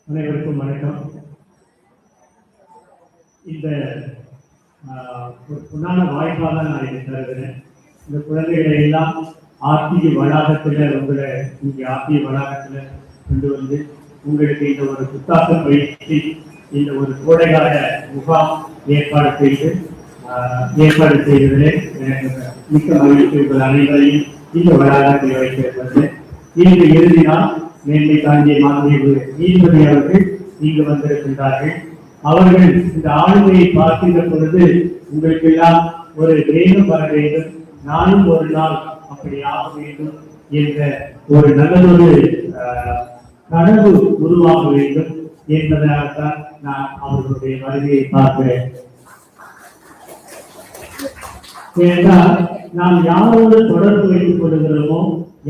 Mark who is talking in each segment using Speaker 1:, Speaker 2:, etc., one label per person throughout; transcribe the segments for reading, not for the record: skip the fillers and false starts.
Speaker 1: அனைவருக்கும் வணக்கம். இந்த ஒரு பொன்னான வாய்ப்பாக நான் இதை தருகிறேன். இந்த குழந்தைகளை எல்லாம் ஆர்டிஇ வளாகத்தில் உங்களை இங்கே ஆர்டிஇ வளாகத்தில் கொண்டு வந்து உங்களுக்கு இந்த ஒரு புத்தாக்கம் பயிற்சி, இந்த ஒரு கோடைகால முகாம் ஏற்பாடு செய்வதிலே எனக்கு மிக்க மகிழ்ச்சி. உங்கள் அனைவரையும் இந்த வளாகத்தில் வைத்திருப்பது இன்று இறுதி நாள். மேன்மை தாங்கிய மாண்புமிகு நீதிபதி அவர்கள் இங்கு வந்திருக்கின்றார்கள். அவர்கள் இந்த ஆளுமையை பார்க்கின்ற பொழுது உங்களுக்கு எல்லாம் ஒரு வேகம் வர வேண்டும், நானும் ஒரு நாள் அப்படி ஆக வேண்டும் என்ற ஒரு நல்லதொரு கனவு உருவாக வேண்டும் என்பதனால்தான் நான் அவர்களுடைய வருகையை பார்க்கிறேன். ஏனென்றால் நாம் யாரோடு தொடர்பு வைத்துக் கொள்கிறோமோ,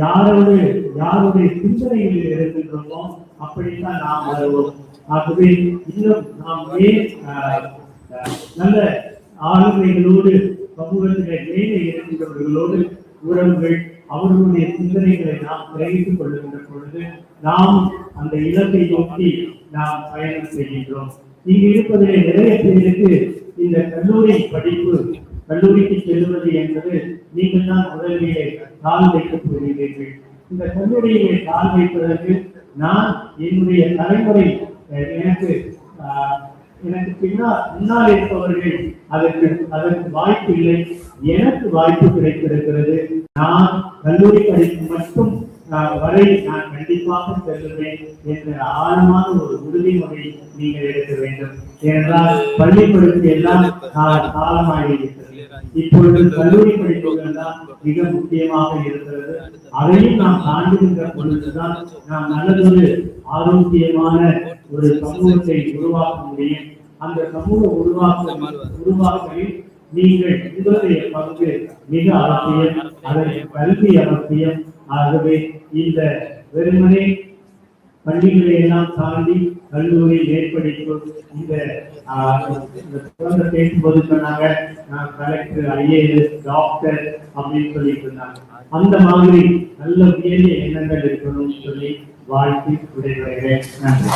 Speaker 1: யாருடைய சிந்தனைகளில் இருக்கின்றோமோ அப்படித்தான் நாம் வருவோம். ஆகவே இன்னும் நாம் நல்ல ஆளுமைகளோடு சமூகத்திலே மேலே இருக்கின்றவர்களோடு உறவுகள், அவர்களுடைய சிந்தனைகளை நாம் கிரகித்துக் கொள்ளுகின்ற பொழுது நாம் அந்த இலக்கை நோக்கி நாம் பயணம் செய்கின்றோம். இங்கு இருப்பதிலே நிறைய பேருக்கு இந்த கல்லூரிக்கு செல்வது என்பது நீங்கள் தான் முதலிலே கால் வைக்கப் போகிறீர்கள். இந்த கல்லூரியிலே கால் வைப்பதற்கு நான் என்னுடைய தலைமுறை எனக்கு முன்னால் இருப்பவர்கள் அதற்கு வாய்ப்பு இல்லை, எனக்கு வாய்ப்பு கிடைத்திருக்கிறது. நான் கல்லூரி படிப்பு மட்டும் வரை நான் கண்டிப்பாக செல்லுவேன் என்ற ஆழமான ஒரு உறுதிமொழி நீங்கள் எடுக்க வேண்டும். ஏனென்றால் பள்ளி படிப்பு எல்லாம் காலமாகிவிட்டது. இப்பொழுது கல்லூரி படிப்புகள் தான் மிக முக்கியமாக இருக்கிறது. அதையும் நாம் தாண்டுகின்ற பொழுதுதான் நாம் நல்லதொரு ஆரோக்கியமான ஒரு சமூகத்தை உருவாக்க முடியும். அந்த சமூக உருவாக்கலில் நீங்கள் உங்களுடைய பங்கு மிக அவசியம், அதற்கு கல்வி அவசியம். ஆகவே இந்த வெறுமனே பள்ளிகளை எல்லாம் தாண்டி கல்லூரி மேற்படிப்பு, இந்த குழந்தை பேசும்போது சொன்னாங்க நான் கலெக்டர், ஐஏஎஸ், டாக்டர் அப்படின்னு சொல்லிட்டு இருந்தாங்க. அந்த மாதிரி நல்ல உயரிய எண்ணங்கள் இருக்கணும்னு சொல்லி வாழ்த்து விடைபெறுகிறேன். நன்றி.